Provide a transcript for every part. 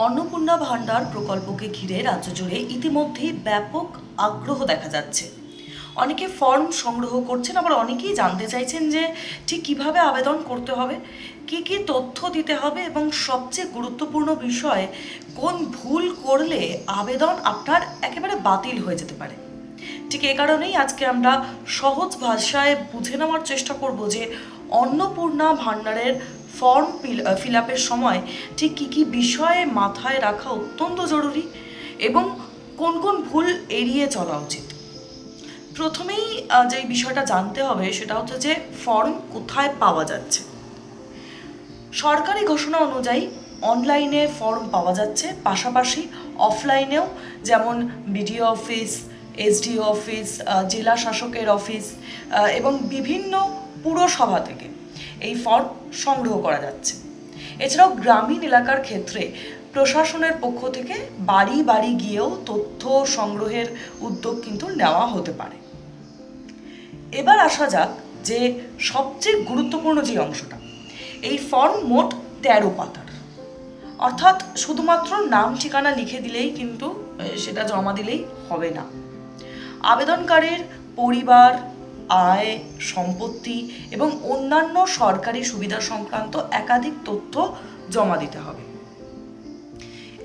অন্নপূর্ণা ভাণ্ডার প্রকল্পকে ঘিরে রাজ্য জুড়ে ইতিমধ্যেই ব্যাপক আগ্রহ দেখা যাচ্ছে। অনেকে ফর্ম সংগ্রহ করছেন, আবার অনেকেই জানতে চাইছেন যে ঠিক কিভাবে আবেদন করতে হবে, কি কি তথ্য দিতে হবে এবং সবচেয়ে গুরুত্বপূর্ণ বিষয় কোন ভুল করলে আবেদন আপনার একেবারে বাতিল হয়ে যেতে পারে। ঠিক এই কারণেই আজকে আমরা সহজ ভাষায় বুঝে নেওয়ার চেষ্টা করব যে অন্নপূর্ণা ভাণ্ডারের ফর্ম ফিল আপের সময় ঠিক কী কী বিষয়ে মাথায় রাখা অত্যন্ত জরুরি এবং কোন কোন ভুল এড়িয়ে চলা উচিত। প্রথমেই যে বিষয়টা জানতে হবে সেটা হচ্ছে যে ফর্ম কোথায় পাওয়া যাচ্ছে। সরকারি ঘোষণা অনুযায়ী অনলাইনে ফর্ম পাওয়া যাচ্ছে, পাশাপাশি অফলাইনেও, যেমন বিডিও অফিস, এসডিও অফিস, জেলা শাসকের অফিস এবং বিভিন্ন পুরসভা থেকে এই ফর্ম সংগ্রহ করা যাচ্ছে। এছাড়াও গ্রামীণ এলাকার ক্ষেত্রে প্রশাসনের পক্ষ থেকে বাড়ি বাড়ি গিয়েও তথ্য সংগ্রহের উদ্যোগ কিন্তু নেওয়া হতে পারে। এবার আসা যাক যে সবচেয়ে গুরুত্বপূর্ণ যে অংশটা, এই ফর্ম মোট 13 পাতার, অর্থাৎ শুধুমাত্র নাম ঠিকানা লিখে দিলেই কিন্তু সেটা জমা দিলেই হবে না। আবেদনকারীর পরিবার, আয়, সম্পত্তি এবং অন্যান্য সরকারি সুবিধা সংক্রান্ত একাধিক তথ্য জমা দিতে হবে।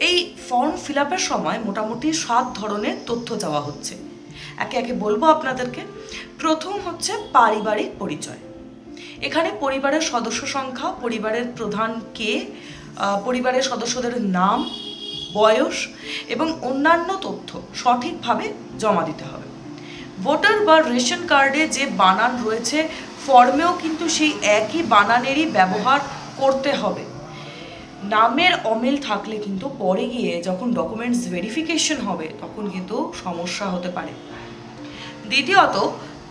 এই ফর্ম ফিল আপের সময় মোটামুটি 7 ধরনের তথ্য চাওয়া হচ্ছে। একে একে বলবো আপনাদেরকে। প্রথম হচ্ছে পারিবারিক পরিচয়। এখানে পরিবারের সদস্য সংখ্যা, পরিবারের প্রধান কে, পরিবারের সদস্যদের নাম, বয়স এবং অন্যান্য তথ্য সঠিকভাবে জমা দিতে হবে। ভোটার বা রেশন কার্ডে যে বানান রয়েছে ফর্মেও কিন্তু সেই একই বানানেরই ব্যবহার করতে হবে। নামের অমিল থাকলে কিন্তু পরে গিয়ে যখন ডকুমেন্টস ভেরিফিকেশন হবে তখন কিন্তু সমস্যা হতে পারে। দ্বিতীয়ত,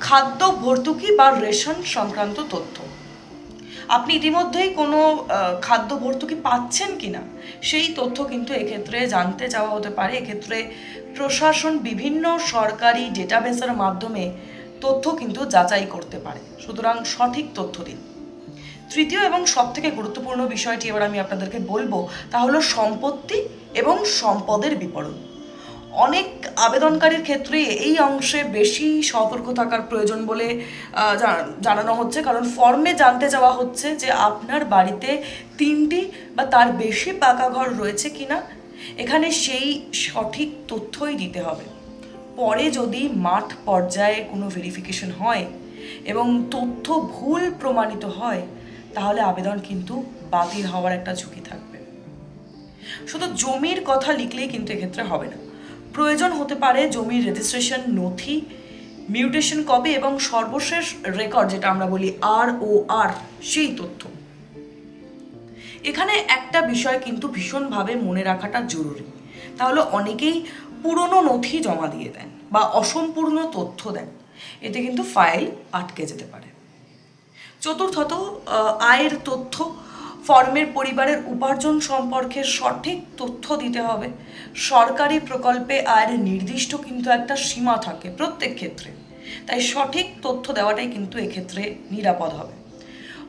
খাদ্য ভর্তুকি বা রেশন সংক্রান্ত তথ্য। আপনি ইতিমধ্যেই কোনো খাদ্য ভর্তুকি পাচ্ছেন কিনা সেই তথ্য কিন্তু এক্ষেত্রে জানতে চাওয়া হতে পারে। এক্ষেত্রে প্রশাসন বিভিন্ন সরকারি ডেটাবেসের মাধ্যমে তথ্য কিন্তু যাচাই করতে পারে, সুতরাং সঠিক তথ্য দিন। তৃতীয় এবং সবথেকে গুরুত্বপূর্ণ বিষয়টি এবার আমি আপনাদেরকে বলবো, তা হলো সম্পত্তি এবং সম্পদের বিবরণ। অনেক আবেদনকারীর ক্ষেত্রে এই অংশে বেশি সতর্ক থাকার প্রয়োজন বলে জানানো হচ্ছে, কারণ ফর্মে জানতে চাওয়া হচ্ছে যে আপনার বাড়িতে 3টি বা তার বেশি পাকা ঘর রয়েছে কিনা। এখানে সেই সঠিক তথ্যই দিতে হবে। পরে যদি মাঠ পর্যায়ে কোনো ভেরিফিকেশন হয় এবং তথ্য ভুল প্রমাণিত হয় তাহলে আবেদন কিন্তু বাতিল হওয়ার একটা ঝুঁকি থাকবে। শুধু জমির কথা লিখলেই কিন্তু এক্ষেত্রে হবে না, প্রয়োজন হতে পারে জমির রেজিস্ট্রেশন নথি, মিউটেশন কপি এবং সর্বশেষ রেকর্ড, যেটা আমরা বলি ROR, সেই তথ্য। এখানে একটা বিষয় কিন্তু ভীষণভাবে মনে রাখাটা জরুরি, তাহলে অনেকেই পুরনো নথি জমা দিয়ে দেন বা অসম্পূর্ণ তথ্য দেন, এতে কিন্তু ফাইল আটকে যেতে পারে। চতুর্থত, আয়ের তথ্য। ফর্মের পরিবারের উপার্জন সম্পর্কে সঠিক তথ্য দিতে হবে। সরকারি প্রকল্পে আয়ের নির্দিষ্ট কিন্তু একটা সীমা থাকে প্রত্যেক ক্ষেত্রে, তাই সঠিক তথ্য দেওয়াটাই কিন্তু এক্ষেত্রে নিরাপদ হবে।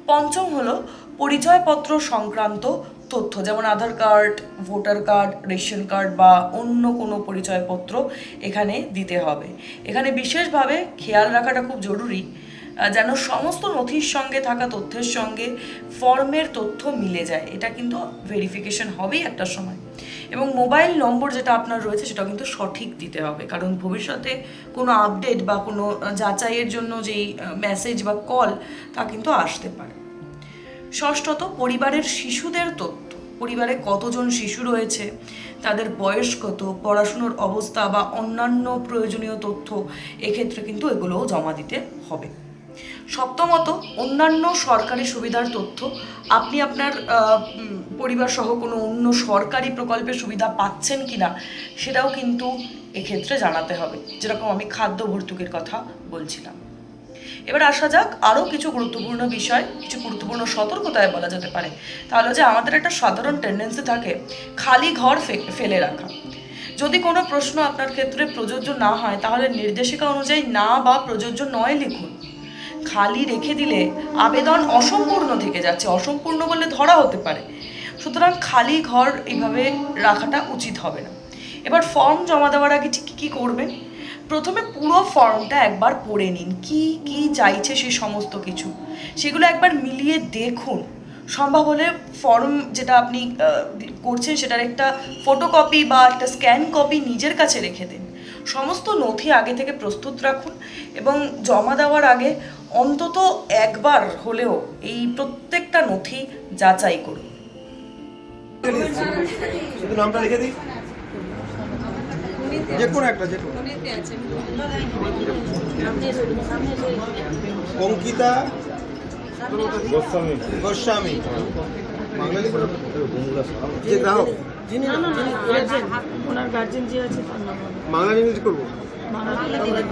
পঞ্চম হলো পরিচয়পত্র সংক্রান্ত তথ্য, যেমন Aadhaar card, voter card, ration card বা অন্য কোনো পরিচয়পত্র এখানে দিতে হবে। এখানে বিশেষভাবে খেয়াল রাখাটা খুব জরুরি যেন সমস্ত নথির সঙ্গে থাকা তথ্যের সঙ্গে ফর্মের তথ্য মিলে যায়। এটা কিন্তু ভেরিফিকেশন হবেই একটা সময়। এবং মোবাইল নম্বর যেটা আপনার রয়েছে সেটাও কিন্তু সঠিক দিতে হবে, কারণ ভবিষ্যতে কোনো আপডেট বা কোনো যাচাইয়ের জন্য যেই মেসেজ বা কল তা কিন্তু আসতে পারে। ষষ্ঠত, পরিবারের শিশুদের তথ্য। পরিবারে কতজন শিশু রয়েছে, তাদের বয়স কত, পড়াশুনোর অবস্থা বা অন্যান্য প্রয়োজনীয় তথ্য, এক্ষেত্রে কিন্তু এগুলোও জমা দিতে হবে। সপ্তমত, অন্যান্য সরকারি সুবিধার তথ্য। আপনি আপনার পরিবার সহ কোনো অন্য সরকারি প্রকল্পের সুবিধা পাচ্ছেন কিনা সেটাও কিন্তু এক্ষেত্রে জানাতে হবে, যেরকম আমি খাদ্য ভর্তুকির কথা বলছিলাম। এবার আসা যাক আরও কিছু গুরুত্বপূর্ণ বিষয়, কিছু গুরুত্বপূর্ণ সতর্কতায় বলা যেতে পারে। তাহলে যে আমাদের একটা সাধারণ টেন্ডেন্সি থাকে খালি ঘর ফেলে রাখা। যদি কোনো প্রশ্ন আপনার ক্ষেত্রে প্রযোজ্য না হয় তাহলে নির্দেশিকা অনুযায়ী না বা প্রযোজ্য নয় লিখুন। খালি রেখে দিলে আবেদন অসম্পূর্ণ থেকে যাচ্ছে, অসম্পূর্ণ বলে ধরা হতে পারে। সুতরাং খালি ঘর এইভাবে রাখাটা উচিত হবে না। এবার ফর্ম জমা দেওয়ার আগে ঠিক কী করবেন, প্রথমে পুরো ফর্মটা একবার পড়ে নিন, কি কি চাইছে সেই সমস্ত কিছু, সেগুলো একবার মিলিয়ে দেখুন। সম্ভব হলে ফর্ম যেটা আপনি করছেন সেটার একটা ফটোকপি বা একটা স্ক্যান কপি নিজের কাছে রেখে দিন। সমস্ত নথি আগে থেকে প্রস্তুত রাখুন এবং জমা দেওয়ার আগে অন্তত একবার হলেও এই প্রত্যেকটা নথি যাচাই করুন। শুধু নামটা লিখে দিই, যে কোনো একটা, যে কোনো। অঙ্কিতা গোস্বামী, বাঙালি যে গ্রাহক, ওনার গার্জেন যে আছে তার নাম বাংলা ইংরেজি করবো।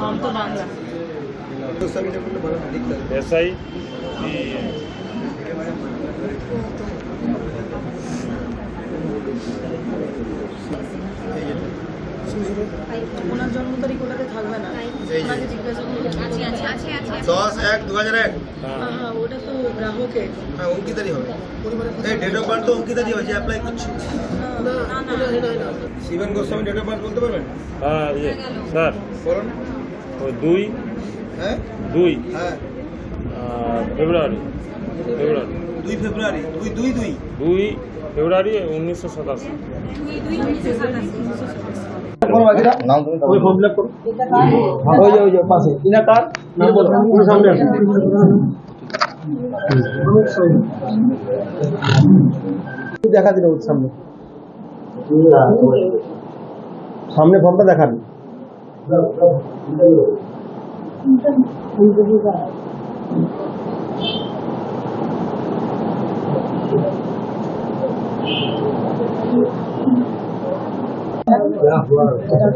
নাম তো বাংলা। গোস্বামীটা করলে ভালো না, লিখতে হবে। এসআই ওনার জন্ম তারিখ ওটাতে থাকবে না, ওনাকে জিজ্ঞাসা করলে 10/1/2001। হ্যাঁ ওটা তো গ্রাহকের। হ্যাঁ, অঙ্কিতারই হবে। এই ডেট অফ বার্থ তো অঙ্কিতারই হবে, যে অ্যাপ্লাই করছি। Shibon Goswami date of birth বলতে পারবেন? হ্যাঁ স্যার বলুন। ওই 2 হ্যাঁ 2 হ্যাঁ ফেব্রুয়ারি 2 ফেব্রুয়ারি 2 ফেব্রুয়ারি 1987। ওই ফর্ম ফিল আপ করো, ওই যে পাশে ইনাকার নাম বলো, পুরো সামনে আসুন। দেখা দিল ওর সামনে, সামনে ফর্মটা দেখান।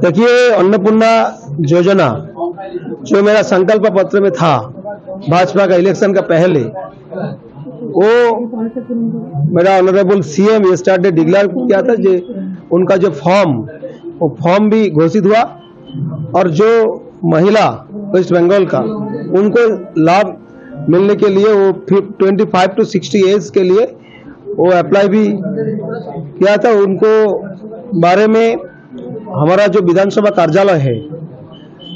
देखिए, अन्नपूर्णा योजना जो मेरा संकल्प पत्र में था भाजपा का इलेक्शन का पहले, वो मेरा ऑनरेबल सीएम यस्टरडे डिक्लेयर किया था। जो उनका जो वो फॉर्म भी घोषित हुआ और जो महिला वेस्ट बंगाल का उनको लाभ मिलने के लिए वो 25 to 60 एज के लिए वो अप्लाई भी किया था। उनको बारे में हमारा जो विधानसभा कार्यालय है,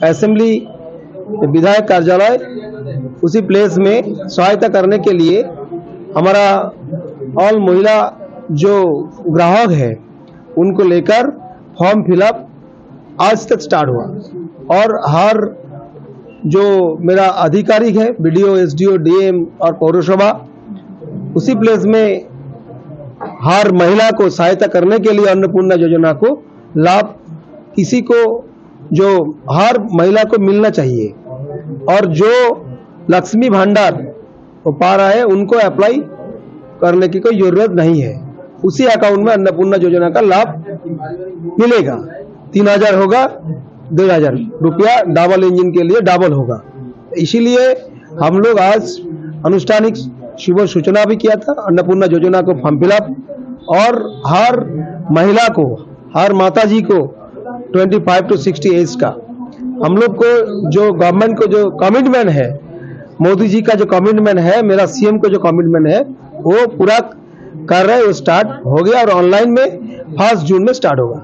असेंबली विधायक कार्यालय, उसी प्लेस में सहायता करने के लिए हमारा ऑल महिला जो ग्राहक है उनको लेकर फॉर्म फिलअप आज तक स्टार्ट हुआ। और हर जो मेरा अधिकारी है, बीडीओ, एसडीओ, डीएम और पौरसभा, उसी प्लेस में हर महिला को सहायता करने के लिए अन्नपूर्णा योजना को लाभ किसी को, जो हर महिला को मिलना चाहिए। और जो लक्ष्मी भंडार वो पा रहा है उनको अप्लाई करने की कोई जरूरत नहीं है, उसी अकाउंट में अन्नपूर्णा योजना का लाभ मिलेगा। 3000 होगा, 2000 रुपया डबल इंजन के लिए डबल होगा। इसीलिए हम लोग आज अनुष्ठानिक शुभ सूचना भी किया था अन्नपूर्णा योजना को फॉर्म फिलअप, और हर महिला को, हर माता जी को 25 to 60 एज का हम लोग को जो गवर्नमेंट को जो कमिटमेंट है, मोदी जी का जो कमिटमेंट है, मेरा सीएम को जो कमिटमेंट है, वो पूरा कर रहे हैं। वो स्टार्ट हो गया और ऑनलाइन में 1 जून में स्टार्ट होगा।